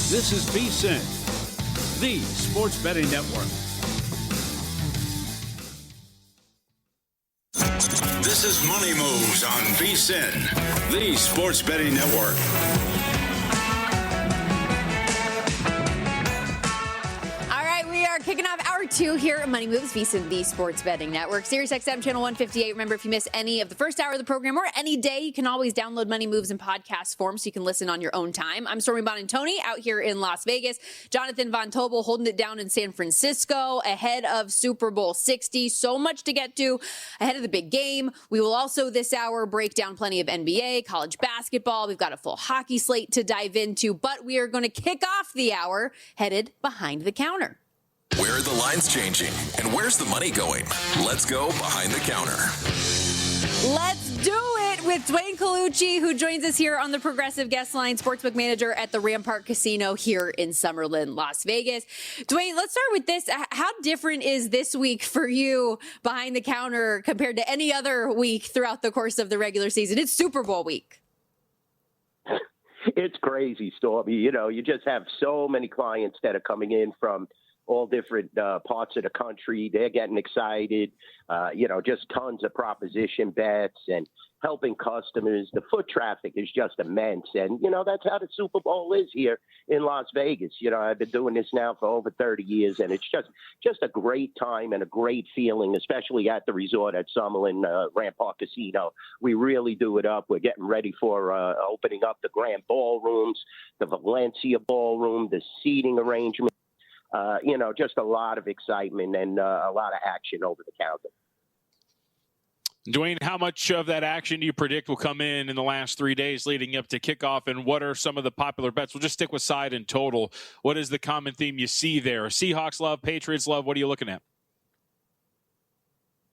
This is VSiN, the sports betting network. This is Money Moves on VSiN, the sports betting network. Kicking off hour 2 here at Money Moves, VSiN, the Sports Betting Network. SiriusXM channel 158. Remember, if you miss any of the first hour of the program or any day, you can always download Money Moves in podcast form so you can listen on your own time. I'm Stormy Buonantony out here in Las Vegas. Jonathan Von Tobel holding it down in San Francisco ahead of Super Bowl 60. So much to get to ahead of the big game. We will also this hour break down plenty of NBA, college basketball. We've got a full hockey slate to dive into, but we are going to kick off the hour headed behind the counter. Where are the lines changing? And where's the money going? Let's go behind the counter. Let's do it with Duane Colucci, who joins us here on the Progressive Guest Line, sportsbook manager at the Rampart Casino here in Summerlin, Las Vegas. Duane, let's start with this. How different is this week for you behind the counter compared to any other week throughout the course of the regular season? It's Super Bowl week. It's crazy, Stormy. You know, you just have so many clients that are coming in from all different parts of the country. They're getting excited, just tons of proposition bets and helping customers. The foot traffic is just immense. And, that's how the Super Bowl is here in Las Vegas. I've been doing this now for over 30 years, and it's just a great time and a great feeling, especially at the resort at Summerlin, Rampart Casino. We really do it up. We're getting ready for opening up the grand ballrooms, the Valencia ballroom, the seating arrangement. Just a lot of excitement and a lot of action over the counter. Duane, how much of that action do you predict will come in the last 3 days leading up to kickoff, and what are some of the popular bets? We'll just stick with side and total. What is the common theme you see there? Seahawks love, Patriots love. What are you looking at?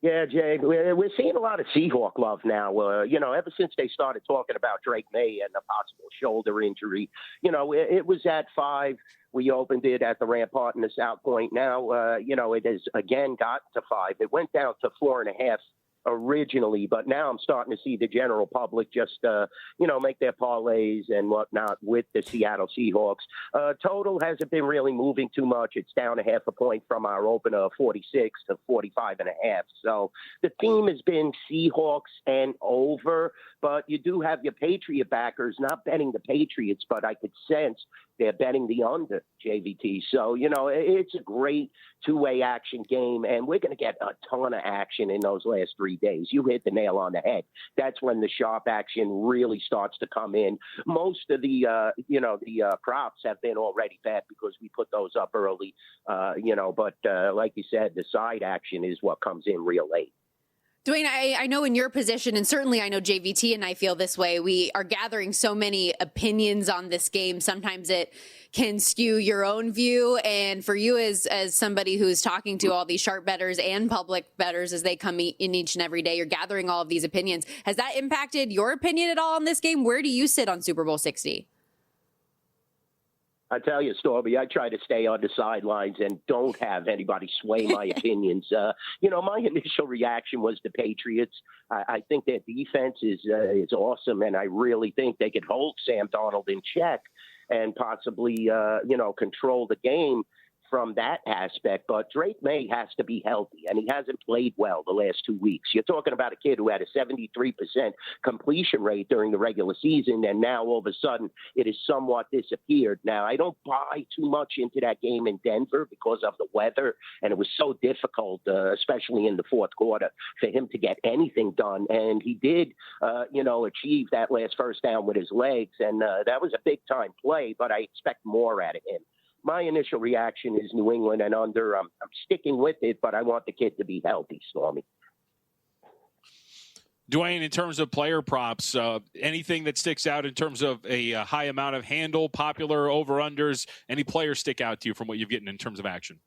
Yeah, Jay, we're seeing a lot of Seahawk love now. Ever since they started talking about Drake May and the possible shoulder injury, it was at 5. We opened it at the Rampart in the South Point. Now, it has again gotten to 5. It went down to 4.5 originally, but now I'm starting to see the general public just, make their parlays and whatnot with the Seattle Seahawks. Total hasn't been really moving too much. It's down 0.5 point from our opener of 46 to 45.5. So the theme has been Seahawks and over, but you do have your Patriot backers not betting the Patriots, but I could sense they're betting the under, JVT. So, it's a great two-way action game, and we're going to get a ton of action in those last 3 days. You hit the nail on the head. That's when the sharp action really starts to come in. Most of the props have been already bet because we put those up early, but like you said, the side action is what comes in real late. Duane, I know in your position, and certainly I know JVT and I feel this way, we are gathering so many opinions on this game. Sometimes it can skew your own view. And for you as somebody who's talking to all these sharp bettors and public bettors as they come in each and every day, you're gathering all of these opinions. Has that impacted your opinion at all on this game? Where do you sit on Super Bowl 60? I tell you, Stormy, I try to stay on the sidelines and don't have anybody sway my opinions. My initial reaction was the Patriots. I think their defense is awesome, and I really think they could hold Sam Darnold in check and possibly, control the game from that aspect. But Drake May has to be healthy, and he hasn't played well the last 2 weeks. You're talking about a kid who had a 73% completion rate during the regular season, and now all of a sudden it has somewhat disappeared. Now, I don't buy too much into that game in Denver because of the weather, and it was so difficult, especially in the fourth quarter, for him to get anything done. And he did, achieve that last first down with his legs, and that was a big-time play, but I expect more out of him. My initial reaction is New England and under. I'm sticking with it, but I want the kid to be healthy, Stormy. Duane, in terms of player props, anything that sticks out in terms of a high amount of handle, popular over-unders, any players stick out to you from what you've gotten in terms of action?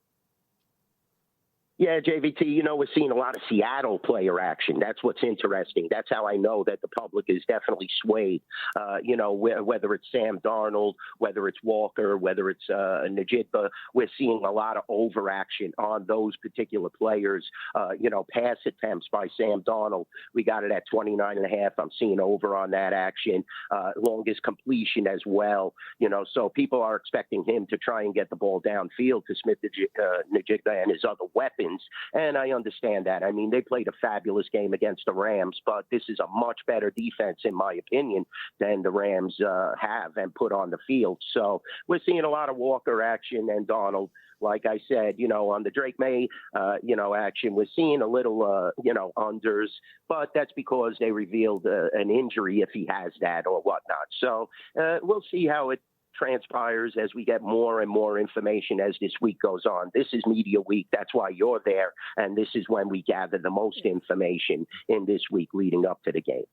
Yeah, JVT, we're seeing a lot of Seattle player action. That's what's interesting. That's how I know that the public is definitely swayed. Whether it's Sam Darnold, whether it's Walker, whether it's Najidba, we're seeing a lot of overaction on those particular players. Pass attempts by Sam Darnold, we got it at 29.5. I'm seeing over on that action. Longest completion as well. So people are expecting him to try and get the ball downfield to Smith-Njigba and his other weapons. And I understand that. I mean, they played a fabulous game against the Rams, but this is a much better defense, in my opinion, than the Rams have and put on the field. So we're seeing a lot of Walker action and Donald. Like I said, on the Drake May, action, we're seeing a little, unders, but that's because they revealed an injury if he has that or whatnot. So we'll see how it transpires as we get more and more information as this week goes on. This is media week. That's why you're there. And this is when we gather the most information in this week leading up to the game.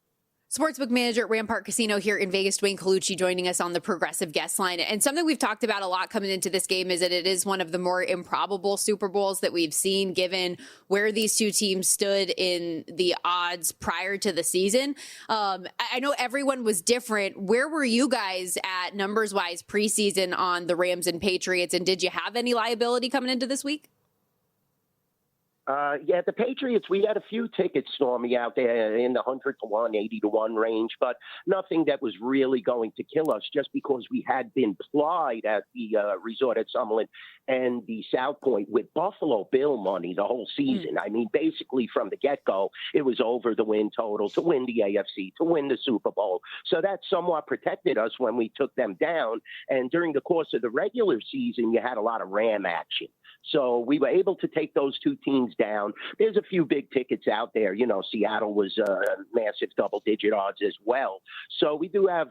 Sportsbook manager at Rampart Casino here in Vegas, Duane Colucci, joining us on the Progressive Guest Line. And something we've talked about a lot coming into this game is that it is one of the more improbable Super Bowls that we've seen, given where these two teams stood in the odds prior to the season. I know everyone was different. Where were you guys at numbers-wise preseason on the Rams and Patriots? And did you have any liability coming into this week? The Patriots, we had a few tickets, Stormy, out there in the 100-1, 80-1 range, but nothing that was really going to kill us just because we had been plied at the resort at Summerlin and the South Point with Buffalo Bill money the whole season. I mean, basically from the get-go, it was over the win total to win the AFC, to win the Super Bowl. So that somewhat protected us when we took them down. And during the course of the regular season, you had a lot of Ram action. So we were able to take those two teams down. There's a few big tickets out there. Seattle was massive double-digit odds as well. So we do have,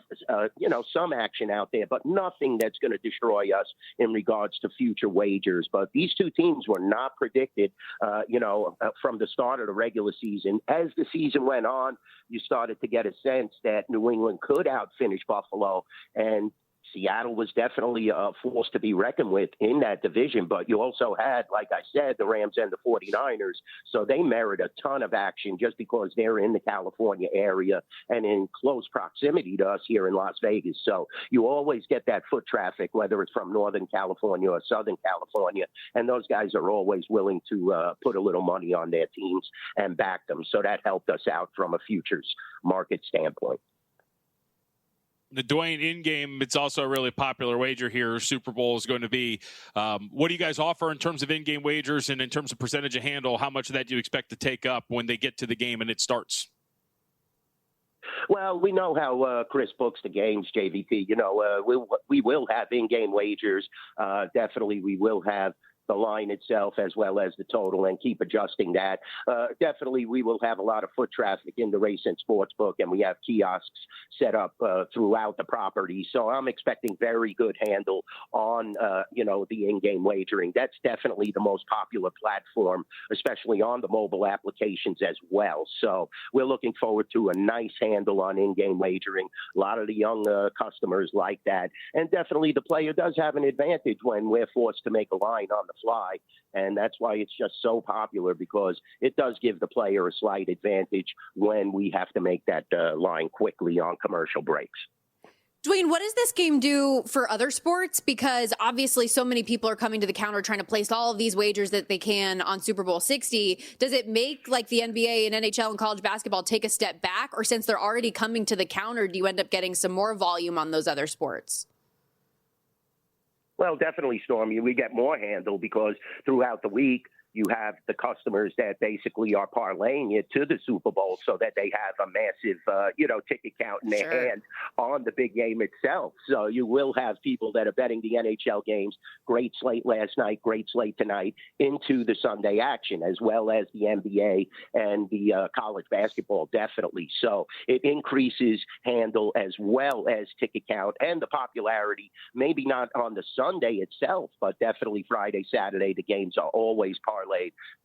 some action out there, but nothing that's going to destroy us in regards to future wagers. But these two teams were not predicted, from the start of the regular season. As the season went on, you started to get a sense that New England could outfinish Buffalo, and Seattle was definitely a force to be reckoned with in that division, but you also had, like I said, the Rams and the 49ers, so they merit a ton of action just because they're in the California area and in close proximity to us here in Las Vegas. So you always get that foot traffic, whether it's from Northern California or Southern California, and those guys are always willing to put a little money on their teams and back them. So that helped us out from a futures market standpoint. The Duane in-game, it's also a really popular wager here. Super Bowl is going to be. What do you guys offer in terms of in-game wagers and in terms of percentage of handle? How much of that do you expect to take up when they get to the game and it starts? Well, we know how Chris books the games, JVT. We will have in-game wagers. Definitely we will have the line itself as well as the total and keep adjusting that. Definitely we will have a lot of foot traffic in the race and sportsbook, and we have kiosks set up throughout the property. So I'm expecting very good handle on, the in-game wagering. That's definitely the most popular platform, especially on the mobile applications as well. So we're looking forward to a nice handle on in-game wagering. A lot of the young customers like that. And definitely the player does have an advantage when we're forced to make a line on the fly, and that's why it's just so popular, because it does give the player a slight advantage when we have to make that line quickly on commercial breaks. Duane, what does this game do for other sports? Because obviously so many people are coming to the counter trying to place all of these wagers that they can on Super Bowl 60. Does it make like the NBA and NHL and college basketball take a step back? Or since they're already coming to the counter, do you end up getting some more volume on those other sports? Well, definitely, Stormy. We get more handle because throughout the week, you have the customers that basically are parlaying it to the Super Bowl so that they have a massive, ticket count in their hand on the big game itself. So you will have people that are betting the NHL games, great slate last night, great slate tonight, into the Sunday action, as well as the NBA and the college basketball, definitely. So it increases handle as well as ticket count and the popularity, maybe not on the Sunday itself, but definitely Friday, Saturday, the games are always parlayed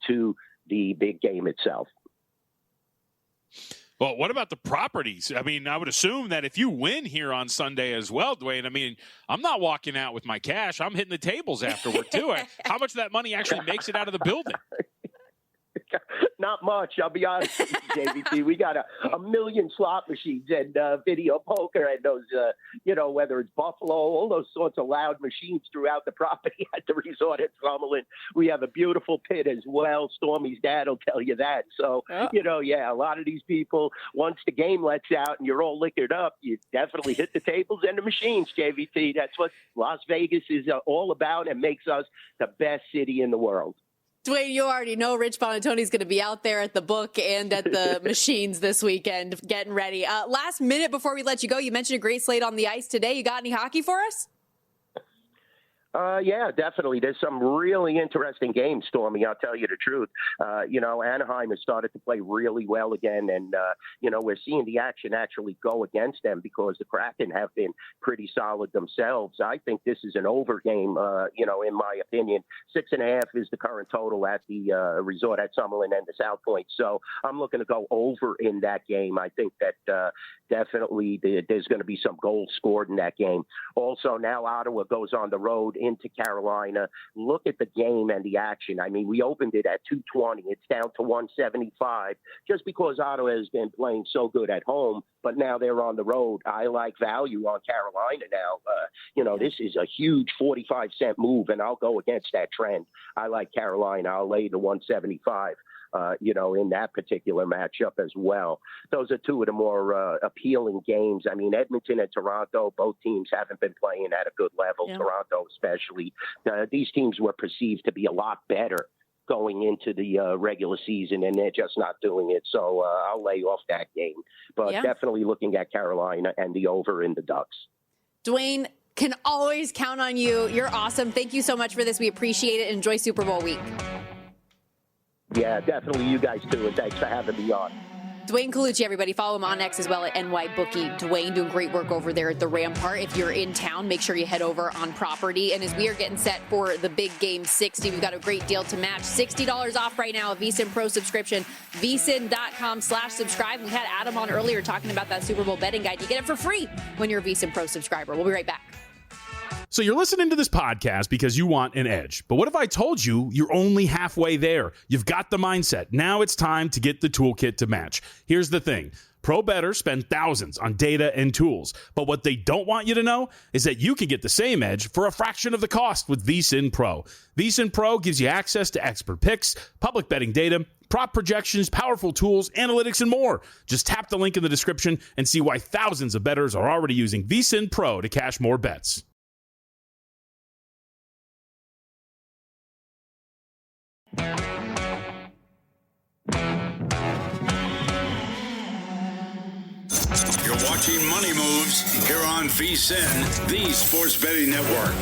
to the big game itself. Well, what about the properties? I mean, I would assume that if you win here on Sunday as well, Duane, I mean, I'm not walking out with my cash. I'm hitting the tables afterward, too. How much of that money actually makes it out of the building? Not much. I'll be honest with you, JVT. We got a million slot machines and video poker and those, whether it's Buffalo, all those sorts of loud machines throughout the property at the resort at Summerlin. We have a beautiful pit as well. Stormy's dad will tell you that. So, a lot of these people, once the game lets out and you're all liquored up, you definitely hit the tables and the machines, JVT. That's what Las Vegas is all about and makes us the best city in the world. Duane, you already know Rich Buonantony is going to be out there at the book and at the machines this weekend getting ready. Last minute before we let you go, you mentioned a great slate on the ice today. You got any hockey for us? Yeah, definitely. There's some really interesting games, Stormy. I'll tell you the truth. Anaheim has started to play really well again, and we're seeing the action actually go against them because the Kraken have been pretty solid themselves. I think this is an over game. In my opinion, 6.5 is the current total at the resort at Summerlin and the South Point. So I'm looking to go over in that game. I think that definitely there's going to be some goals scored in that game. Also, now Ottawa goes on the road into Carolina. Look at the game and the action. I mean, we opened it at 220. It's down to 175 just because Ottawa has been playing so good at home, but now they're on the road. I like value on Carolina now. This is a huge 45-cent move, and I'll go against that trend. I like Carolina. I'll lay the 175. In that particular matchup as well. Those are two of the more appealing games. I mean, Edmonton and Toronto, both teams haven't been playing at a good level, Toronto especially. These teams were perceived to be a lot better going into the regular season, and they're just not doing it. So I'll lay off that game. But definitely looking at Carolina and the over in the Ducks. Duane, can always count on you. You're awesome. Thank you so much for this. We appreciate it. Enjoy Super Bowl week. Yeah, definitely you guys too, and thanks for having me on. Duane Colucci, everybody. Follow him on X as well at NYBookie. Duane doing great work over there at the Rampart. If you're in town, make sure you head over on property. And as we are getting set for the big game 60, we've got a great deal to match. $60 off right now, a VSiN Pro subscription, vsin.com/subscribe. We had Adam on earlier talking about that Super Bowl betting guide. You get it for free when you're a VSiN Pro subscriber. We'll be right back. So you're listening to this podcast because you want an edge. But what if I told you you're only halfway there? You've got the mindset. Now it's time to get the toolkit to match. Here's the thing. Pro bettors spend thousands on data and tools. But what they don't want you to know is that you can get the same edge for a fraction of the cost with VSiN Pro. VSiN Pro gives you access to expert picks, public betting data, prop projections, powerful tools, analytics, and more. Just tap the link in the description and see why thousands of bettors are already using VSiN Pro to cash more bets. You're watching Money Moves here on VSiN, the Sports Betting Network.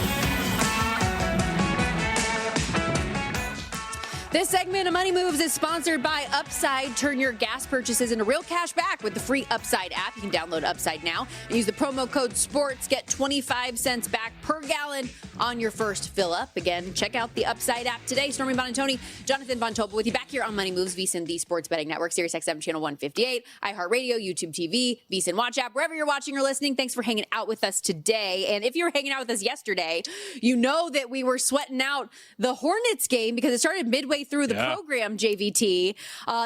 This segment of Money Moves is sponsored by Upside. Turn your gas purchases into real cash back with the free Upside app. You can download Upside now and use the promo code SPORTS. Get 25 cents back per gallon on your first fill up. Again, check out the Upside app today. Stormy Buonantony, Jonathan Von Tobel with you back here on Money Moves, VSiN, the Sports Betting Network, SiriusXM Channel 158, iHeartRadio, YouTube TV, VSiN Watch app, wherever you're watching or listening. Thanks for hanging out with us today. And if you were hanging out with us yesterday, you know that we were sweating out the Hornets game because it started midway through the program, JVT.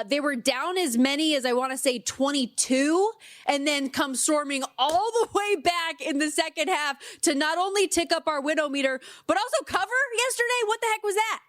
They were down as many as I want to say 22 and then come storming all the way back in the second half to not only tick up our widometer, but also cover yesterday. What the heck was that?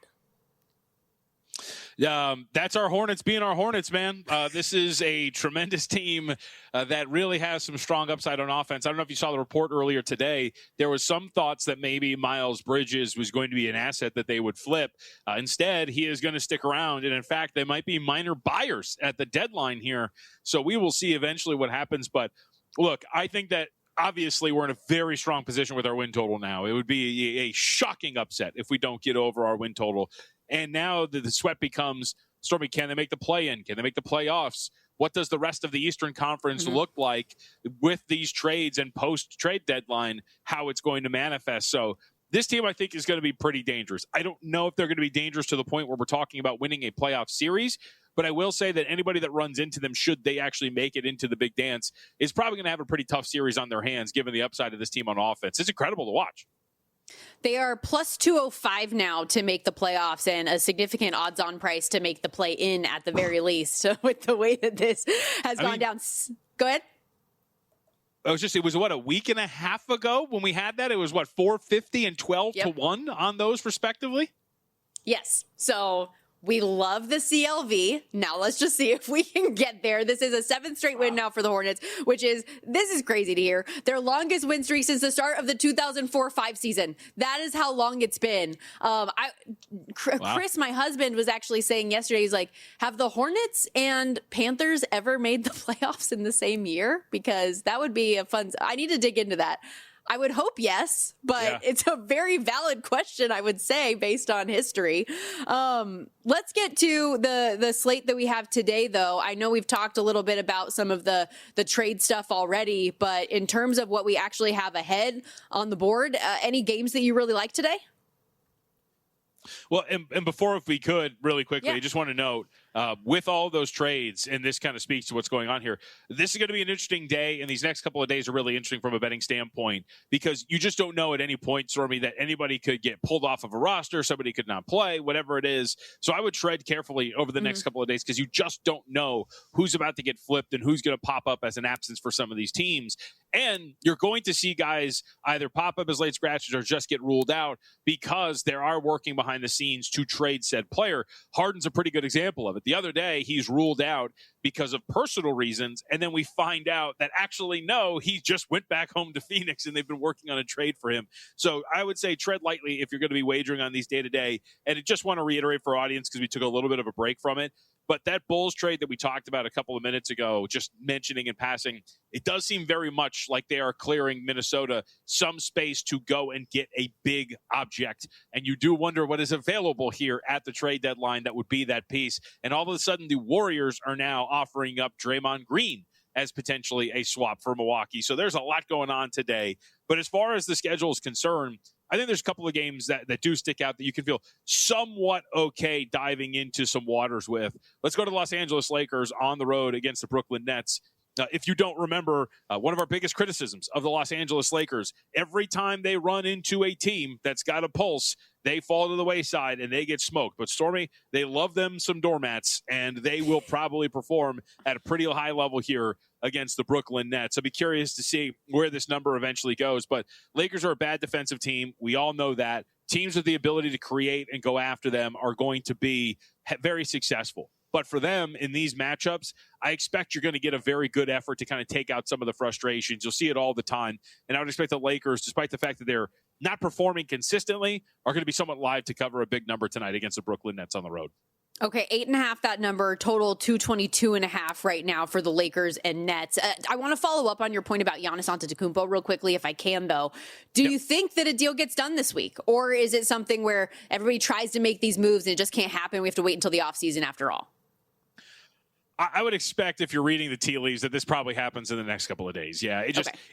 That's our Hornets being our Hornets, man. This is a tremendous team that really has some strong upside on offense. I don't know if you saw the report earlier today. There was some thoughts that maybe Miles Bridges was going to be an asset that they would flip. Instead, he is going to stick around. And in fact, they might be minor buyers at the deadline here. So we will see eventually what happens. But look, I think that obviously we're in a very strong position with our win total now. It would be a shocking upset if we don't get over our win total. And now the sweat becomes, Stormy, can they make the play-in? Can they make the playoffs? What does the rest of the Eastern Conference look like with these trades and post-trade deadline, how it's going to manifest? So this team, I think, is going to be pretty dangerous. I don't know if they're going to be dangerous to the point where we're talking about winning a playoff series, but I will say that anybody that runs into them, should they actually make it into the big dance, is probably going to have a pretty tough series on their hands, given the upside of this team on offense. It's incredible to watch. They are plus 205 now to make the playoffs and a significant odds-on price to make the play-in at the very least. So with the way that this has gone down. Go ahead. It was a week and a half ago when we had that? It was 450 and 12 to 1 on those respectively? Yes. So we love the CLV. Now let's just see if we can get there. This is a 7th straight win now for the Hornets, this is crazy to hear. Their longest win streak since the start of the 2004-05 season. That is how long it's been. Chris, my husband, was actually saying yesterday, he's like, have the Hornets and Panthers ever made the playoffs in the same year? Because that would be a fun, I need to dig into that. I would hope yes, but it's a very valid question, I would say, based on history. Let's get to the slate that we have today, though. I know we've talked a little bit about some of the trade stuff already, but in terms of what we actually have ahead on the board, any games that you really like today? Well, and before, if we could, really quickly, I just want to note, with all those trades, and this kind of speaks to what's going on here, this is going to be an interesting day, and these next couple of days are really interesting from a betting standpoint, because you just don't know at any point, Stormy, that anybody could get pulled off of a roster, somebody could not play, whatever it is. So I would tread carefully over the next couple of days, because you just don't know who's about to get flipped and who's going to pop up as an absence for some of these teams. And you're going to see guys either pop up as late scratches or just get ruled out because they are working behind the scenes to trade said player. Harden's a pretty good example of it. The other day, he's ruled out because of personal reasons, and then we find out that actually, no, he just went back home to Phoenix, and they've been working on a trade for him. So I would say tread lightly if you're going to be wagering on these day-to-day. And I just want to reiterate for our audience, because we took a little bit of a break from it, but that Bulls trade that we talked about a couple of minutes ago, just mentioning in passing, it does seem very much like they are clearing Minnesota some space to go and get a big object. And you do wonder what is available here at the trade deadline that would be that piece. And all of a sudden, the Warriors are now offering up Draymond Green as potentially a swap for Milwaukee. So there's a lot going on today. But as far as the schedule is concerned, I think there's a couple of games that do stick out that you can feel somewhat okay diving into some waters with. Let's go to the Los Angeles Lakers on the road against the Brooklyn Nets. If you don't remember, one of our biggest criticisms of the Los Angeles Lakers, every time they run into a team that's got a pulse, they fall to the wayside and they get smoked. But Stormy, they love them some doormats, and they will probably perform at a pretty high level here against the Brooklyn Nets. I'll be curious to see where this number eventually goes. But Lakers are a bad defensive team. We all know that. Teams with the ability to create and go after them are going to be very successful. But for them in these matchups, I expect you're going to get a very good effort to kind of take out some of the frustrations. You'll see it all the time. And I would expect the Lakers, despite the fact that they're not performing consistently, are going to be somewhat live to cover a big number tonight against the Brooklyn Nets on the road. Okay, 8.5, that number, total 222.5 right now for the Lakers and Nets. I want to follow up on your point about Giannis Antetokounmpo real quickly, if I can, though. Do you think that a deal gets done this week? Or is it something where everybody tries to make these moves and it just can't happen? We have to wait until the offseason after all. I would expect, if you're reading the tea leaves, that this probably happens in the next couple of days. Yeah,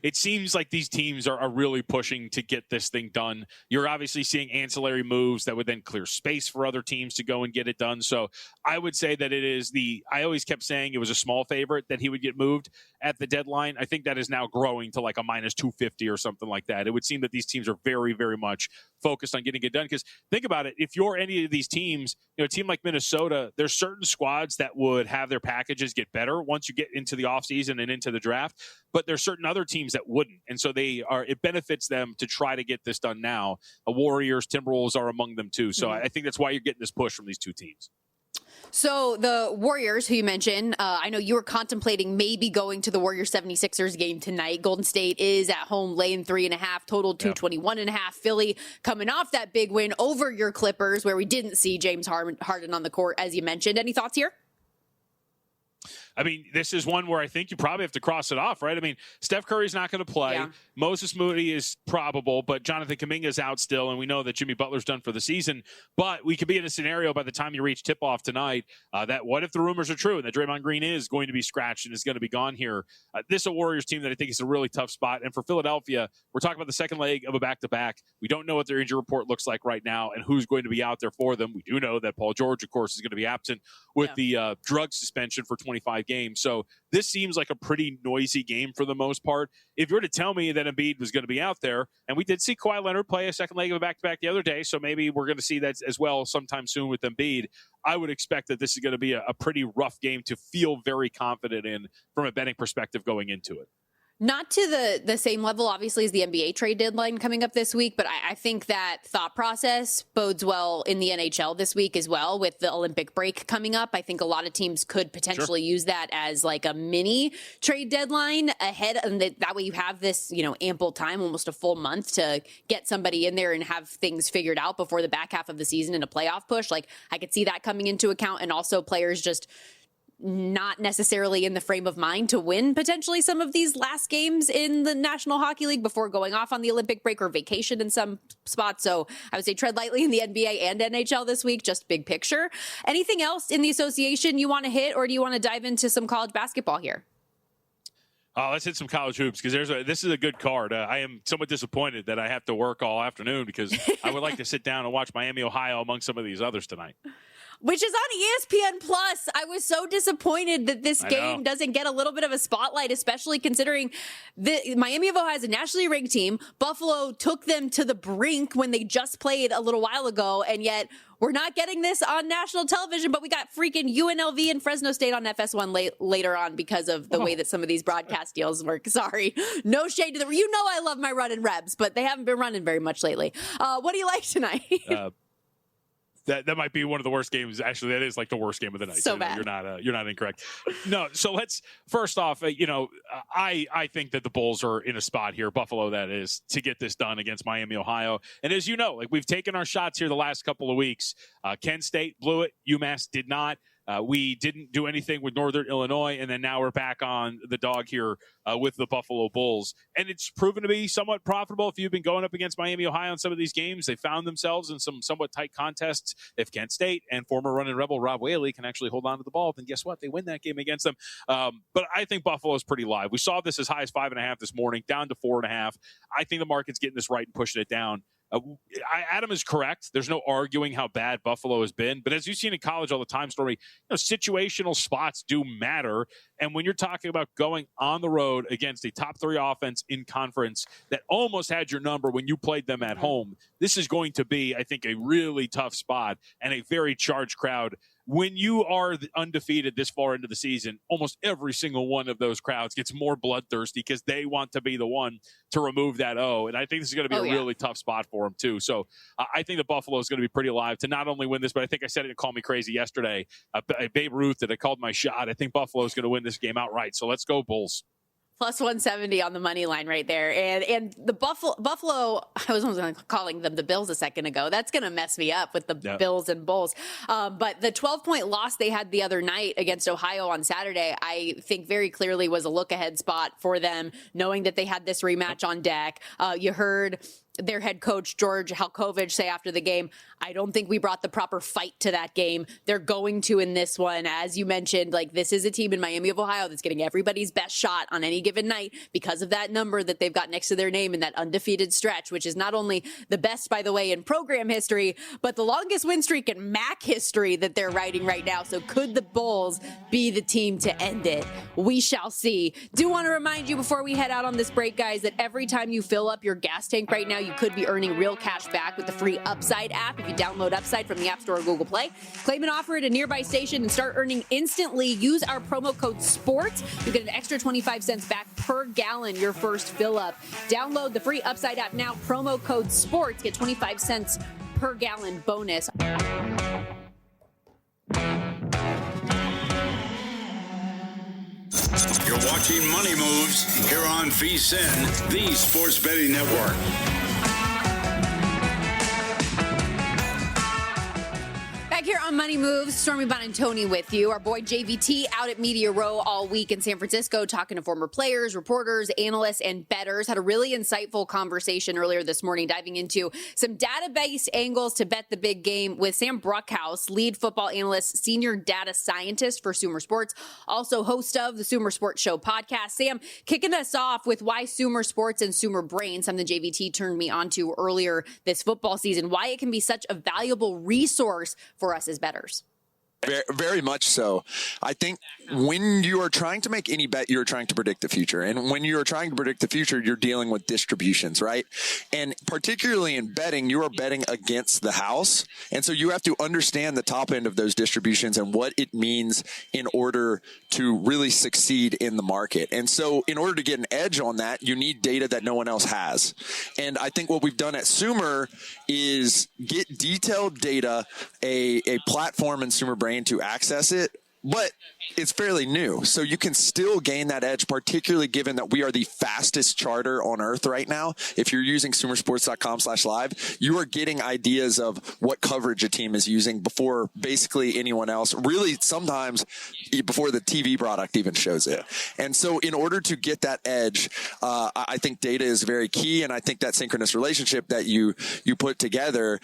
it seems like these teams are really pushing to get this thing done. You're obviously seeing ancillary moves that would then clear space for other teams to go and get it done. So I would say that it is I always kept saying it was a small favorite that he would get moved at the deadline. I think that is now growing to like a minus 250 or something like that. It would seem that these teams are very, very much focused on getting it done. Because think about it, if you're any of these teams, a team like Minnesota, there's certain squads that would have their packages get better once you get into the offseason and into the draft, but there's certain other teams that wouldn't. And so it benefits them to try to get this done now. Warriors, Timberwolves are among them too. So I think that's why you're getting this push from these two teams. So the Warriors, who you mentioned, I know you were contemplating maybe going to the Warriors 76ers game tonight. Golden State is at home laying 3.5, total 221.5. Philly coming off that big win over your Clippers, where we didn't see James Harden on the court, as you mentioned. Any thoughts here? I mean, this is one where I think you probably have to cross it off, right? I mean, Steph Curry's not going to play. Yeah. Moses Moody is probable, but Jonathan Kuminga's out still, and we know that Jimmy Butler's done for the season. But we could be in a scenario by the time you reach tip-off tonight that what if the rumors are true and that Draymond Green is going to be scratched and is going to be gone here? This is a Warriors team that I think is a really tough spot. And for Philadelphia, we're talking about the second leg of a back-to-back. We don't know what their injury report looks like right now and who's going to be out there for them. We do know that Paul George, of course, is going to be absent with the drug suspension for 25 game. So this seems like a pretty noisy game for the most part. If you were to tell me that Embiid was going to be out there, and we did see Kawhi Leonard play a second leg of a back-to-back the other day, so maybe we're going to see that as well sometime soon with Embiid, I would expect that this is going to be a pretty rough game to feel very confident in from a betting perspective going into it. Not to the same level, obviously, as the NBA trade deadline coming up this week, but I think that thought process bodes well in the NHL this week as well with the Olympic break coming up. I think a lot of teams could potentially use that as like a mini trade deadline ahead, and that way you have this, ample time, almost a full month to get somebody in there and have things figured out before the back half of the season in a playoff push. Like, I could see that coming into account, and also players just not necessarily in the frame of mind to win potentially some of these last games in the National Hockey League before going off on the Olympic break or vacation in some spots. So I would say tread lightly in the NBA and NHL this week, just big picture. Anything else in the association you want to hit, or do you want to dive into some college basketball here? Let's hit some college hoops, because this is a good card. I am somewhat disappointed that I have to work all afternoon, because I would like to sit down and watch Miami, Ohio among some of these others tonight. Which is on ESPN Plus. I was so disappointed that this game doesn't get a little bit of a spotlight, especially considering the Miami of Ohio is a nationally ranked team. Buffalo took them to the brink when they just played a little while ago, and yet we're not getting this on national television, but we got freaking UNLV and Fresno State on FS1 later on because of the way that some of these broadcast deals work. Sorry. No shade to them. I love my running Rebs, but they haven't been running very much lately. What do you like tonight? That might be one of the worst games. Actually, that is like the worst game of the night. So bad. You're not incorrect. No. So let's first off, I think that the Bulls are in a spot here, Buffalo that is, to get this done against Miami, Ohio. And as you know, like, we've taken our shots here the last couple of weeks. Kent State blew it. UMass did not. We didn't do anything with Northern Illinois, and then now we're back on the dog here with the Buffalo Bulls. And it's proven to be somewhat profitable. If you've been going up against Miami, Ohio in some of these games, they found themselves in some somewhat tight contests. If Kent State and former running Rebel Rob Whaley can actually hold on to the ball, then guess what? They win that game against them. But I think Buffalo is pretty live. We saw this as high as 5.5 this morning, down to 4.5. I think the market's getting this right and pushing it down. Adam is correct. There's no arguing how bad Buffalo has been. But as you've seen in college all the time, Stormy, situational spots do matter. And when you're talking about going on the road against a top 3 offense in conference that almost had your number when you played them at home, this is going to be, I think, a really tough spot and a very charged crowd. When you are undefeated this far into the season, almost every single one of those crowds gets more bloodthirsty because they want to be the one to remove that O. And I think this is going to be a really tough spot for them, too. So I think the Buffalo is going to be pretty alive to not only win this, but I think I said it and call me crazy yesterday. Babe Ruth that I called my shot. I think Buffalo is going to win this game outright. So let's go, Bulls. Plus 170 on the money line right there. And the Buffalo, I was almost calling them the Bills a second ago. That's going to mess me up with the Bills and Bulls. But the 12-point loss they had the other night against Ohio on Saturday, I think very clearly was a look-ahead spot for them, knowing that they had this rematch on deck. You heard their head coach, George Halkovich, say after the game, I don't think we brought the proper fight to that game. They're going to in this one. As you mentioned, like, this is a team in Miami of Ohio that's getting everybody's best shot on any given night because of that number that they've got next to their name in that undefeated stretch, which is not only the best, by the way, in program history, but the longest win streak in MAC history that they're riding right now. So could the Bulls be the team to end it? We shall see. Do want to remind you before we head out on this break, guys, that every time you fill up your gas tank right now, you could be earning real cash back with the free Upside app. If you download Upside from the App Store or Google Play, claim an offer at a nearby station and start earning instantly. Use our promo code SPORTS. You get an extra 25 cents back per gallon your first fill up. Download the free Upside app now. Promo code SPORTS. Get 25 cents per gallon bonus. You're watching Money Moves here on VSiN, the Sports Betting Network. Back here on Money Moves, Stormy Buonantony with you. Our boy JVT out at Media Row all week in San Francisco, talking to former players, reporters, analysts, and bettors. Had a really insightful conversation earlier this morning, diving into some database angles to bet the big game with Sam Bruchhaus, lead football analyst, senior data scientist for SumerSports, also host of the SumerSports Show podcast. Sam, kicking us off with why SumerSports and Sumer Brain, something JVT turned me onto earlier this football season, why it can be such a valuable resource for us as bettors. Very, very much so. I think when you are trying to make any bet, you're trying to predict the future. And when you're trying to predict the future, you're dealing with distributions, right? And particularly in betting, you are betting against the house. And so you have to understand the top end of those distributions and what it means in order to really succeed in the market. And so in order to get an edge on that, you need data that no one else has. And I think what we've done at Sumer is get detailed data, a platform in Sumer Brain to access it, but it's fairly new. So you can still gain that edge, particularly given that we are the fastest charter on earth right now. If you're using SumerSports.com/live, you are getting ideas of what coverage a team is using before basically anyone else, really sometimes before the TV product even shows it. And so in order to get that edge, I think data is very key. And I think that synchronous relationship that you put together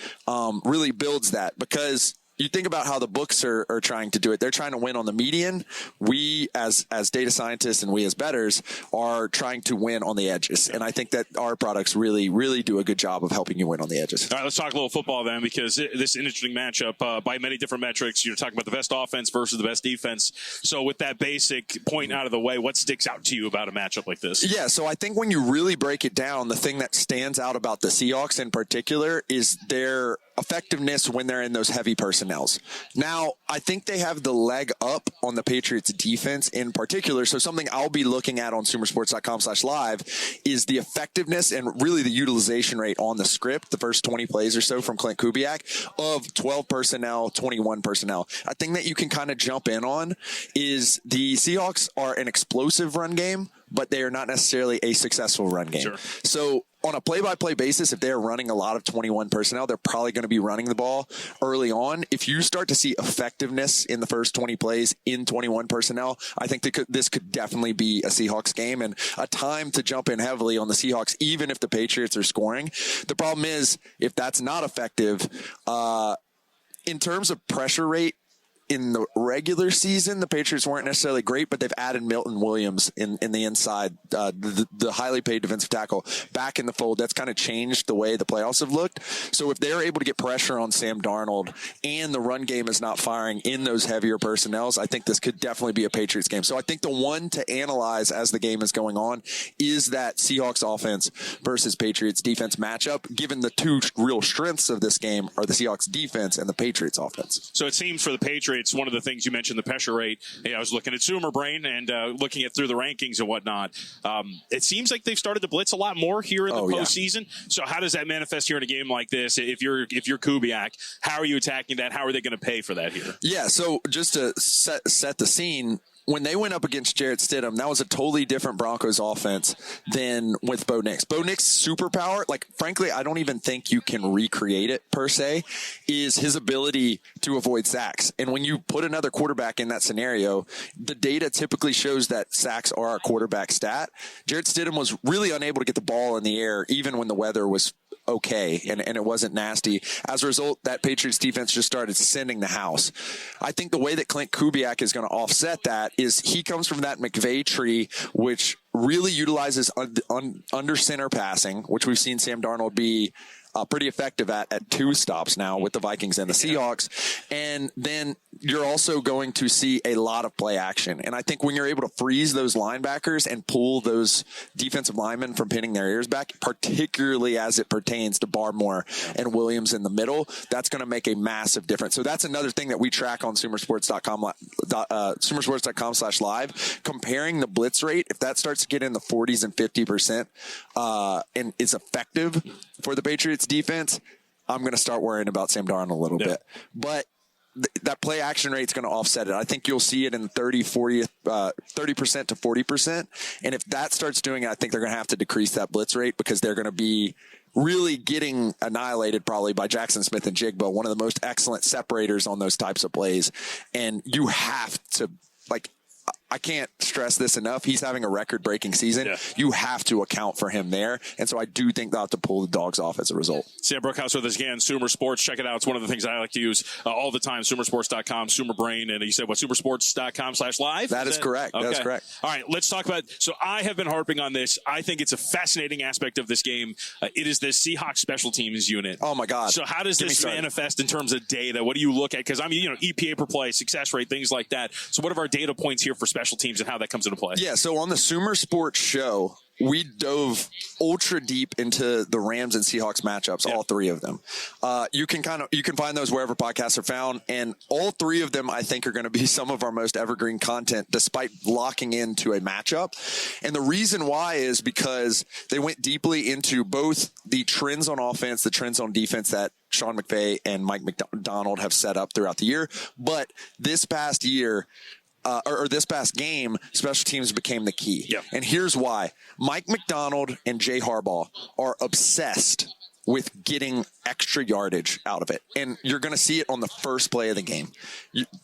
really builds that, because you think about how the books are trying to do it. They're trying to win on the median. We as data scientists and we as bettors are trying to win on the edges. And I think that our products really, really do a good job of helping you win on the edges. All right, let's talk a little football then, because this is an interesting matchup by many different metrics. You're talking about the best offense versus the best defense. So with that basic point out of the way, what sticks out to you about a matchup like this? Yeah, so I think when you really break it down, the thing that stands out about the Seahawks in particular is their effectiveness when they're in those heavy personnels. Now, I think they have the leg up on the Patriots defense in particular. So something I'll be looking at on SumerSports.com/live is the effectiveness and really the utilization rate on the script, the first 20 plays or so from Clint Kubiak, of 12 personnel, 21 personnel. A thing that you can kind of jump in on is the Seahawks are an explosive run game, but they are not necessarily a successful run game. Sure. So on a play-by-play basis, if they're running a lot of 21 personnel, they're probably going to be running the ball early on. If you start to see effectiveness in the first 20 plays in 21 personnel, I think this could definitely be a Seahawks game and a time to jump in heavily on the Seahawks, even if the Patriots are scoring. The problem is, if that's not effective, in terms of pressure rate, in the regular season, the Patriots weren't necessarily great, but they've added Milton Williams in the inside, the highly paid defensive tackle, back in the fold. That's kind of changed the way the playoffs have looked. So if they're able to get pressure on Sam Darnold and the run game is not firing in those heavier personnels, I think this could definitely be a Patriots game. So I think the one to analyze as the game is going on is that Seahawks offense versus Patriots defense matchup, given the two real strengths of this game are the Seahawks defense and the Patriots offense. So it seems for the Patriots, one of the things you mentioned, the pressure rate. Hey, I was looking at Sumer Brain and looking at through the rankings and whatnot. It seems like they've started to blitz a lot more here in the postseason. Yeah. So how does that manifest here in a game like this? If you're Kubiak, how are you attacking that? How are they going to pay for that here? Yeah, so just to set the scene, when they went up against Jarrett Stidham, that was a totally different Broncos offense than with Bo Nix. Bo Nix' superpower, like, frankly, I don't even think you can recreate it per se, is his ability to avoid sacks. And when you put another quarterback in that scenario, the data typically shows that sacks are a quarterback stat. Jarrett Stidham was really unable to get the ball in the air, even when the weather was okay and it wasn't nasty. As a result, that Patriots defense just started sending the house. I think the way that Clint Kubiak is going to offset that is he comes from that McVay tree, which really utilizes under center passing, which we've seen Sam Darnold be pretty effective at two stops now with the Vikings and the Seahawks. And then you're also going to see a lot of play action. And I think when you're able to freeze those linebackers and pull those defensive linemen from pinning their ears back, particularly as it pertains to Barmore and Williams in the middle, that's going to make a massive difference. So that's another thing that we track on SumerSports.com/live, comparing the blitz rate. If that starts to get in the 40s and 50%, and is effective for the Patriots defense, I'm going to start worrying about Sam Darnold a little bit. But that play action rate is going to offset it. I think you'll see it in 30% to 40%. And if that starts doing it, I think they're going to have to decrease that blitz rate, because they're going to be really getting annihilated probably by Jackson Smith and Jigba, one of the most excellent separators on those types of plays. And you have to, like, I can't stress this enough. He's having a record-breaking season. Yeah. You have to account for him there. And so I do think they'll have to pull the dogs off as a result. Sam Bruchhaus with us again, SumerSports. Check it out. It's one of the things I like to use all the time. SumerSports.com, SumerBrain. And you said, what, SumerSports.com/live? That is correct. Okay. That's correct. All right, let's talk about – so I have been harping on this. I think it's a fascinating aspect of this game. It is the Seahawks special teams unit. Oh, my God. So how does this manifest in terms of data? What do you look at? Because, I mean, EPA per play, success rate, things like that. So what are our data points here for special teams and how that comes into play? Yeah, so on the SumerSports show, we dove ultra deep into the Rams and Seahawks matchups, all three of them. You can find those wherever podcasts are found, and all three of them I think are going to be some of our most evergreen content despite locking into a matchup. And the reason why is because they went deeply into both the trends on offense, the trends on defense that Sean McVay and Mike McDonald have set up throughout the year. But this past year, or this past game, special teams became the key. Yep. And here's why. Mike McDonald and Jay Harbaugh are obsessed with getting extra yardage out of it. And you're going to see it on the first play of the game.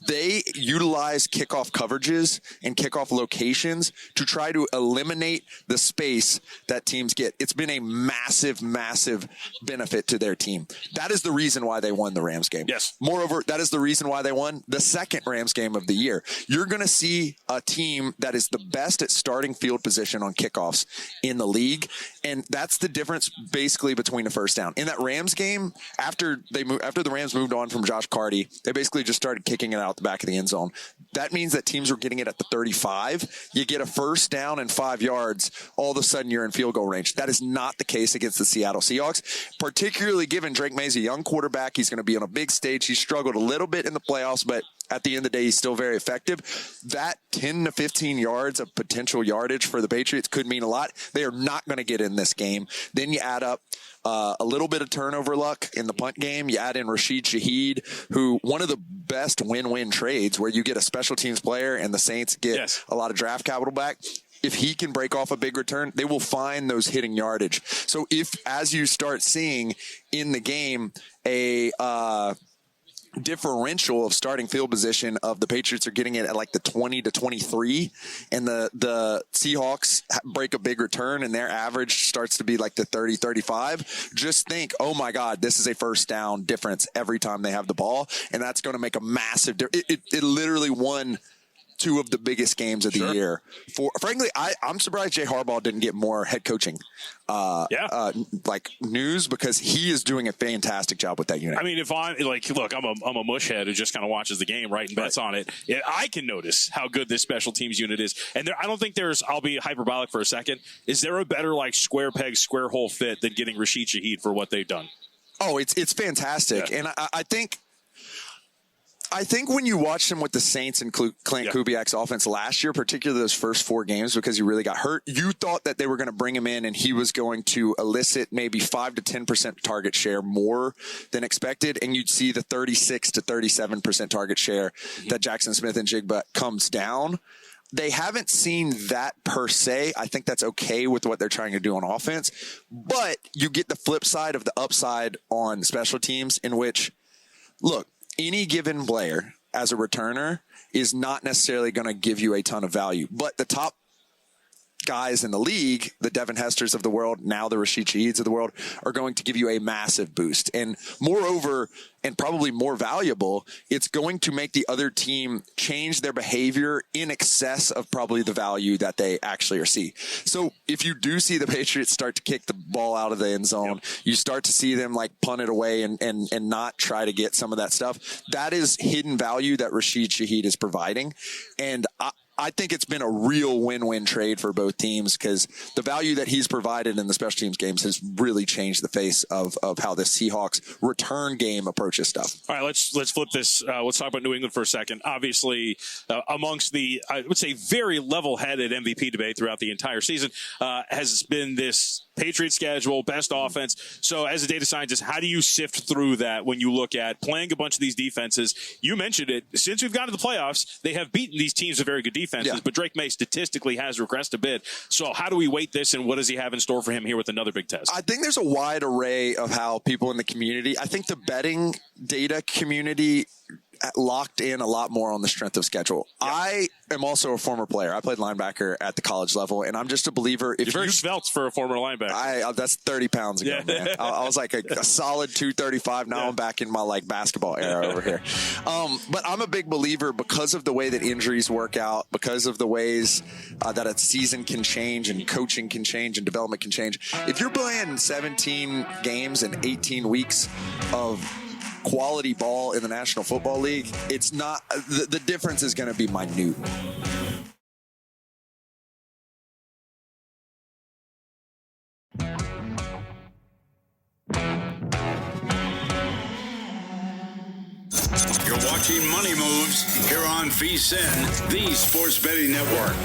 They utilize kickoff coverages and kickoff locations to try to eliminate the space that teams get. It's been a massive, massive benefit to their team. That is the reason why they won the Rams game. Yes. Moreover, that is the reason why they won the second Rams game of the year. You're going to see a team that is the best at starting field position on kickoffs in the league. And that's the difference basically between the first down. In that Rams game, after the Rams moved on from Josh Carty, they basically just started kicking it out the back of the end zone. That means that teams were getting it at the 35. You get a first down and 5 yards, all of a sudden you're in field goal range. That is not the case against the Seattle Seahawks, particularly given Drake May's a young quarterback. He's going to be on a big stage. He struggled a little bit in the playoffs, but at the end of the day, he's still very effective. That 10 to 15 yards of potential yardage for the Patriots could mean a lot. They are not going to get in this game. Then you add up a little bit of turnover luck in the punt game. You add in Rashid Shaheed, who one of the best win-win trades where you get a special teams player and the Saints get a lot of draft capital back. If he can break off a big return, they will find those hitting yardage. So if, as you start seeing in the game, a differential of starting field position of the Patriots are getting it at like the 20 to 23, and the Seahawks break a big return and their average starts to be like the 30, 35, just think, oh my God, this is a first down difference every time they have the ball. And that's going to make a massive difference. It literally won two of the biggest games of the year. Frankly, I'm surprised Jay Harbaugh didn't get more head coaching news, because he is doing a fantastic job with that unit. I mean, if I'm like, look, I'm a mushhead who just kind of watches the game, right, and bets on it. I can notice how good this special teams unit is, and I don't think I'll be hyperbolic for a second. Is there a better like square peg, square hole fit than getting Rashid Shaheed for what they've done? Oh, it's fantastic, and I think when you watched him with the Saints and Clint Kubiak's offense last year, particularly those first 4 games, because he really got hurt, you thought that they were going to bring him in and he was going to elicit maybe 5 to 10% target share more than expected, and you'd see the 36 to 37% target share that Jackson Smith and Jigba comes down. They haven't seen that per se. I think that's okay with what they're trying to do on offense, but you get the flip side of the upside on special teams, in which, look, any given player as a returner is not necessarily going to give you a ton of value, but the top guys in the league, the Devin Hesters of the world, now the Rashid Shaheeds of the world, are going to give you a massive boost. And moreover, and probably more valuable, it's going to make the other team change their behavior in excess of probably the value that they actually are see. So if you do see the Patriots start to kick the ball out of the end zone, you start to see them like punt it away and not try to get some of that stuff. That is hidden value that Rashid Shaheed is providing. And I think it's been a real win-win trade for both teams, because the value that he's provided in the special teams games has really changed the face of how the Seahawks return game approaches stuff. All right, let's flip this. Let's talk about New England for a second. Obviously, amongst the, I would say, very level-headed MVP debate throughout the entire season has been this Patriots schedule, best offense. So as a data scientist, how do you sift through that when you look at playing a bunch of these defenses? You mentioned it. Since we've gotten to the playoffs, they have beaten these teams with very good defenses, but Drake May statistically has regressed a bit. So how do we weight this, and what does he have in store for him here with another big test? I think there's a wide array of how people in the community, I think the betting data community locked in a lot more on the strength of schedule. Yeah. I am also a former player. I played linebacker at the college level, and I'm just a believer. If you're very svelte for a former linebacker. That's 30 pounds ago, man. I was like a solid 235. Now I'm back in my basketball era over here. But I'm a big believer because of the way that injuries work out, because of the ways that a season can change and coaching can change and development can change. If you're playing 17 games and 18 weeks of quality ball in the National Football League, it's not the difference is going to be minute. You're watching Money Moves here on VSiN, the Sports Betting Network.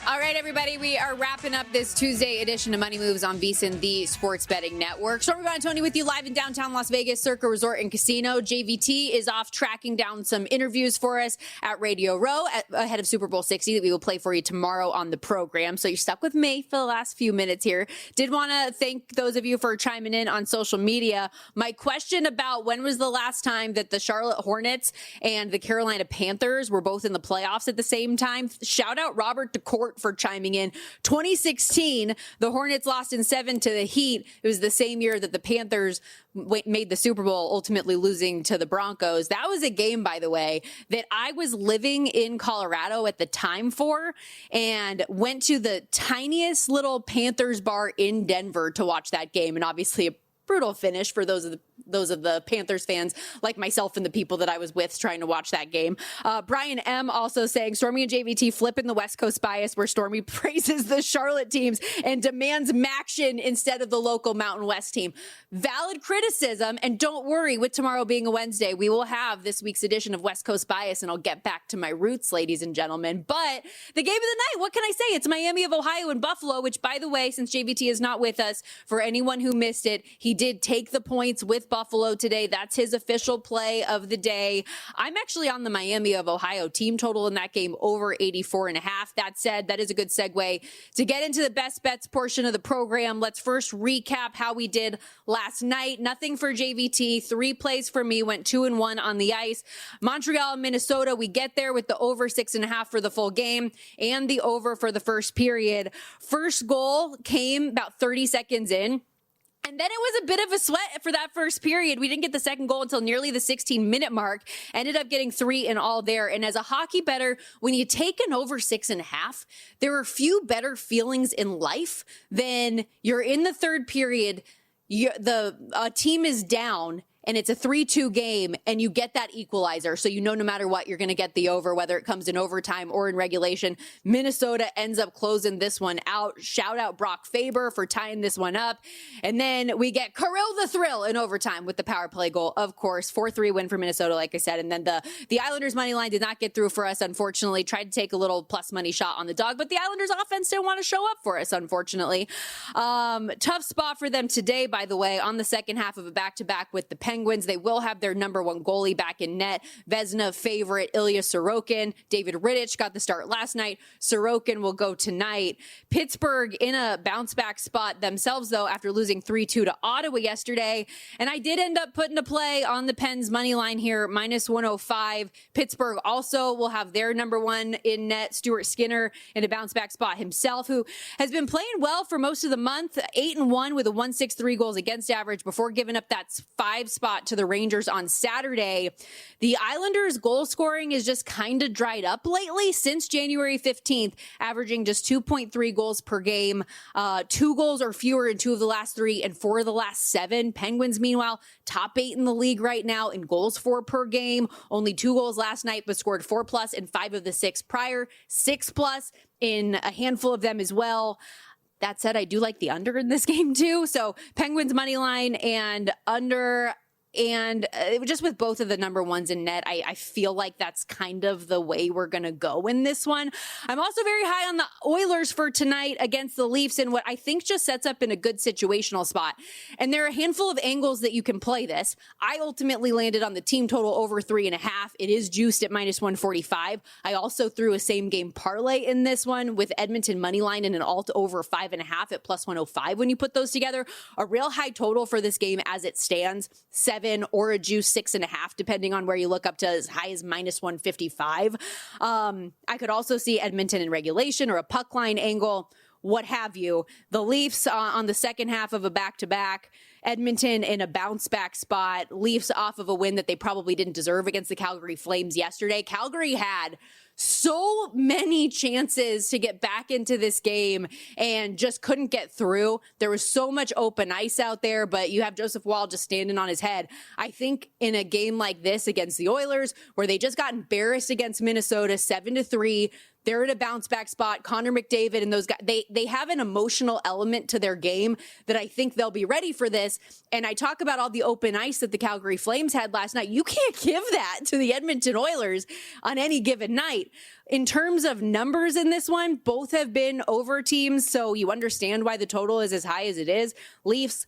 All right, everybody, we are wrapping up this Tuesday edition of Money Moves on VSiN, the Sports Betting Network. Stormy Buonantony with you live in downtown Las Vegas, Circa Resort and Casino. JVT is off tracking down some interviews for us at Radio Row ahead of Super Bowl 60 that we will play for you tomorrow on the program. So you're stuck with me for the last few minutes here. Did want to thank those of you for chiming in on social media. My question about when was the last time that the Charlotte Hornets and the Carolina Panthers were both in the playoffs at the same time? Shout out Robert DeCourt for chiming in. 2016, the Hornets lost in 7 to the Heat. It was the same year that the Panthers made the Super Bowl, ultimately losing to the Broncos. That was a game, by the way, that I was living in Colorado at the time for, and went to the tiniest little Panthers bar in Denver to watch that game. And obviously a brutal finish for those of the Panthers fans like myself and the people that I was with trying to watch that game. Brian M. also saying Stormy and JVT flipping the West Coast bias, where Stormy praises the Charlotte teams and demands Maction instead of the local Mountain West team. Valid criticism, and don't worry, with tomorrow being a Wednesday, we will have this week's edition of West Coast Bias, and I'll get back to my roots, ladies and gentlemen. But the game of the night, what can I say? It's Miami of Ohio and Buffalo, which, by the way, since JVT is not with us, for anyone who missed it, he did take the points with Buffalo today. That's his official play of the day. I'm actually on the Miami of Ohio team total in that game, over 84.5. That said, that is a good segue to get into the best bets portion of the program. Let's first recap how we did last night. Nothing for JVT. 3 plays for me, went 2-1 on the ice. Montreal, Minnesota, we get there with the over 6.5 for the full game and the over for the first period. First goal came about 30 seconds in. And then it was a bit of a sweat for that first period. We didn't get the second goal until nearly the 16-minute mark. Ended up getting 3 in all there. And as a hockey bettor, when you take an over 6.5, there are few better feelings in life than you're in the third period, the team is down, and it's a 3-2 game, and you get that equalizer. So no matter what, you're going to get the over, whether it comes in overtime or in regulation. Minnesota ends up closing this one out. Shout out Brock Faber for tying this one up. And then we get Kirill the Thrill in overtime with the power play goal, of course. 4-3 win for Minnesota, like I said. And then the Islanders money line did not get through for us, unfortunately. Tried to take a little plus money shot on the dog, but the Islanders offense didn't want to show up for us, unfortunately. Tough spot for them today, by the way, on the second half of a back-to-back with the Penguins. They will have their number 1 goalie back in net. Vezina favorite Ilya Sorokin. David Rittich got the start last night. Sorokin will go tonight. Pittsburgh in a bounce back spot themselves, though, after losing 3-2 to Ottawa yesterday. And I did end up putting a play on the Pens money line here, minus 105. Pittsburgh also will have their number 1 in net, Stuart Skinner, in a bounce back spot himself, who has been playing well for most of the month. 8-1 with a 1.63 goals against average before giving up that 5 spot to the Rangers on Saturday. The Islanders' goal scoring is just kind of dried up lately since January 15th, averaging just 2.3 goals per game, 2 goals or fewer in 2 of the last 3 and 4 of the last 7. Penguins, meanwhile, top 8 in the league right now in goals for per game. Only 2 goals last night, but scored 4+ in 5 of the 6 prior, 6+ in a handful of them as well. That said, I do like the under in this game too. So Penguins money line and under And just with both of the number ones in net, I feel like that's kind of the way we're going to go in this one. I'm also very high on the Oilers for tonight against the Leafs in what I think just sets up in a good situational spot. And there are a handful of angles that you can play this. I ultimately landed on the team total over 3.5. It is juiced at -145. I also threw a same game parlay in this one with Edmonton money line and an alt over 5.5 at +105. When you put those together, a real high total for this game as it stands, 7 or a juice 6.5, depending on where you look, up to as high as -155. I could also see Edmonton in regulation or a puck line angle, what have you. The Leafs on the second half of a back-to-back, Edmonton in a bounce back spot, Leafs off of a win that they probably didn't deserve against the Calgary Flames yesterday. Calgary had so many chances to get back into this game and just couldn't get through. There was so much open ice out there, but you have Joseph Woll just standing on his head. I think in a game like this against the Oilers, where they just got embarrassed against Minnesota 7-3, they're in a bounce back spot. Connor McDavid and those guys, they have an emotional element to their game that I think they'll be ready for this. And I talk about all the open ice that the Calgary Flames had last night. You can't give that to the Edmonton Oilers on any given night. In terms of numbers in this one, both have been over teams, so you understand why the total is as high as it is. Leafs,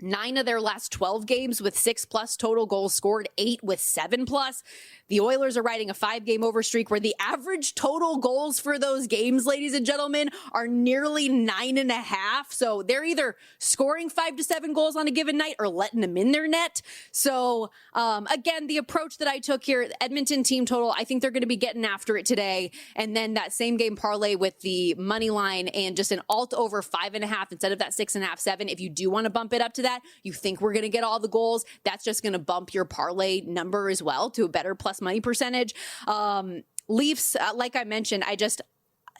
9 of their last 12 games with 6+ total goals scored, 8 with 7+. The Oilers are riding a 5-game over streak where the average total goals for those games, ladies and gentlemen, are nearly 9.5. So they're either scoring 5 to 7 goals on a given night or letting them in their net. So again, the approach that I took here, Edmonton team total, I think they're going to be getting after it today. And then that same game parlay with the money line and just an alt over 5.5 instead of that 6.5, 7. If you do want to bump it up to that, you think we're going to get all the goals, that's just going to bump your parlay number as well to a better plus money percentage. Leafs, like I mentioned,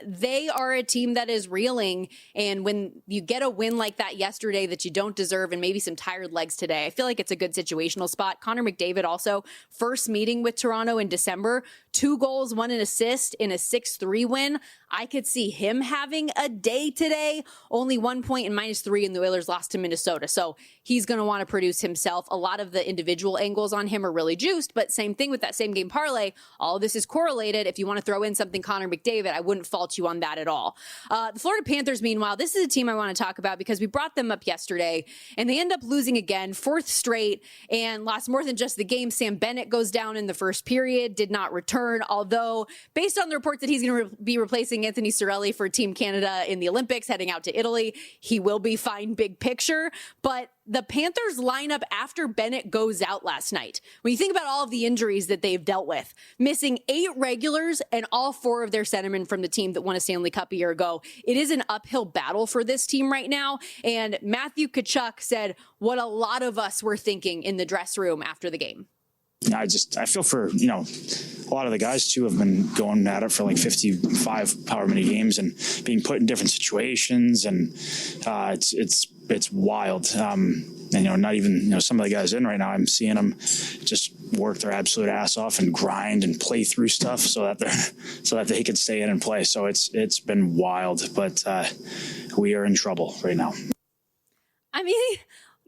they are a team that is reeling. And when you get a win like that yesterday that you don't deserve and maybe some tired legs today, I feel like it's a good situational spot. Connor McDavid also, first meeting with Toronto in December, 2 goals, 1 assist in a 6-3 win. I could see him having a day today. Only 1 point and -3, and the Oilers lost to Minnesota. So he's going to want to produce himself. A lot of the individual angles on him are really juiced, but same thing with that same game parlay. All of this is correlated. If you want to throw in something Connor McDavid, I wouldn't fault you on that at all. The Florida Panthers, meanwhile, this is a team I want to talk about because we brought them up yesterday, and they end up losing again, 4th straight, and lost more than just the game. Sam Bennett goes down in the first period, did not return, although based on the reports that he's going to be replacing Anthony Cirelli for Team Canada in the Olympics, heading out to Italy, he will be fine big picture. But the Panthers lineup after Bennett goes out last night, when you think about all of the injuries that they've dealt with, missing 8 regulars and all 4 of their centermen from the team that won a Stanley Cup a year ago, it is an uphill battle for this team right now. And Matthew Tkachuk said what a lot of us were thinking in the dress room after the game. I feel for, a lot of the guys too have been going at it for like 55 however many games and being put in different situations. And it's wild. And, not even, some of the guys in right now, I'm seeing them just work their absolute ass off and grind and play through stuff so that they can stay in and play. So it's been wild, but we are in trouble right now. I mean,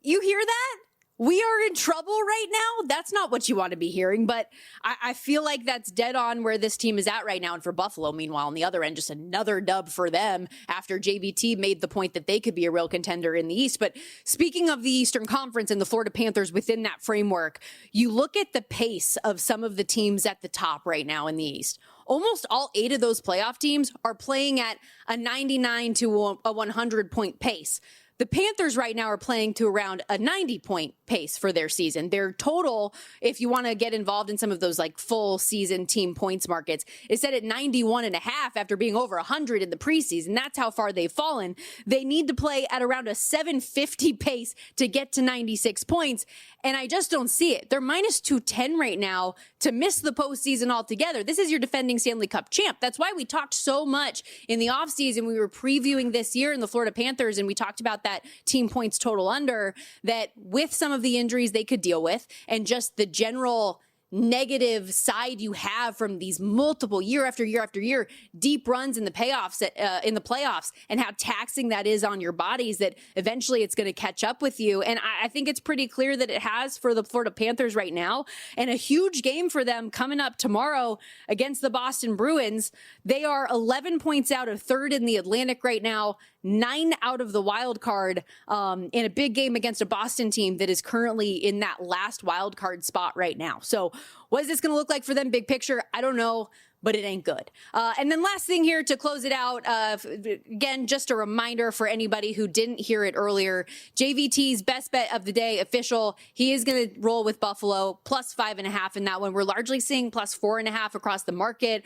you hear that? We are in trouble right now. That's not what you want to be hearing, but I feel like that's dead on where this team is at right now. And for Buffalo, meanwhile, on the other end, just another dub for them after JVT made the point that they could be a real contender in the East. But speaking of the Eastern Conference and the Florida Panthers within that framework, you look at the pace of some of the teams at the top right now in the East. Almost all 8 of those playoff teams are playing at a 99 to a 100 point pace. The Panthers right now are playing to around a 90-point pace for their season. Their total, if you want to get involved in some of those like full season team points markets, is set at 91.5 after being over 100 in the preseason. That's how far they've fallen. They need to play at around a 750 pace to get to 96 points. And I just don't see it. They're minus 210 right now to miss the postseason altogether. This is your defending Stanley Cup champ. That's why we talked so much in the offseason. We were previewing this year in the Florida Panthers, and we talked about that team points total under, that with some of the injuries they could deal with and just the general negative side you have from these multiple year after year after year deep runs in the playoffs and how taxing that is on your bodies, that eventually it's going to catch up with you. And I think it's pretty clear that it has for the Florida Panthers right now, and a huge game for them coming up tomorrow against the Boston Bruins. They are 11 points out of third in the Atlantic right now, 9 out of the wild card, in a big game against a Boston team that is currently in that last wild card spot right now. So what is this going to look like for them big picture? I don't know, but it ain't good. And then last thing here to close it out, again, just a reminder for anybody who didn't hear it earlier, JVT's best bet of the day official. He is going to roll with Buffalo plus 5.5 in that one. We're largely seeing plus 4.5 across the market.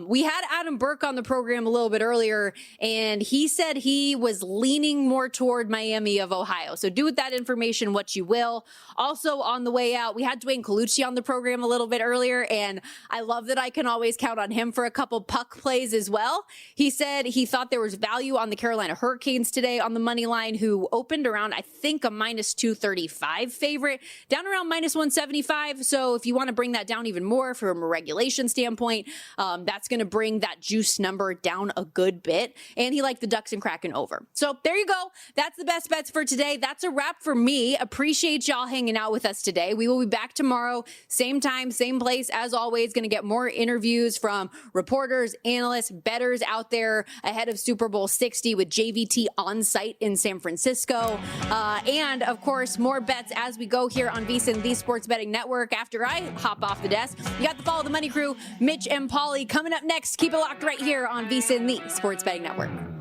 We had Adam Burke on the program a little bit earlier, and he said he was leaning more toward Miami of Ohio. So do with that information what you will. Also on the way out, we had Duane Colucci on the program a little bit earlier, and I love that I can always count on him for a couple puck plays as well. He said he thought there was value on the Carolina Hurricanes today on the money line, who opened around, I think, a minus 235 favorite, down around minus 175. So if you want to bring that down even more from a regulation standpoint, that's going to bring that juice number down a good bit. And he liked the Ducks and Kraken over. So there you go. That's the best bets for today. That's a wrap for me. Appreciate y'all hanging out with us today. We will be back tomorrow, same time, same place. As always, going to get more interviews from reporters, analysts, bettors out there ahead of Super Bowl 60 with JVT on site in San Francisco. And of course, more bets as we go here on VSiN, the Sports Betting Network. After I hop off the desk, you got the Follow the Money crew, Mitch and Pauly, coming up next. Keep it locked right here on VSiN, the Sports Betting Network.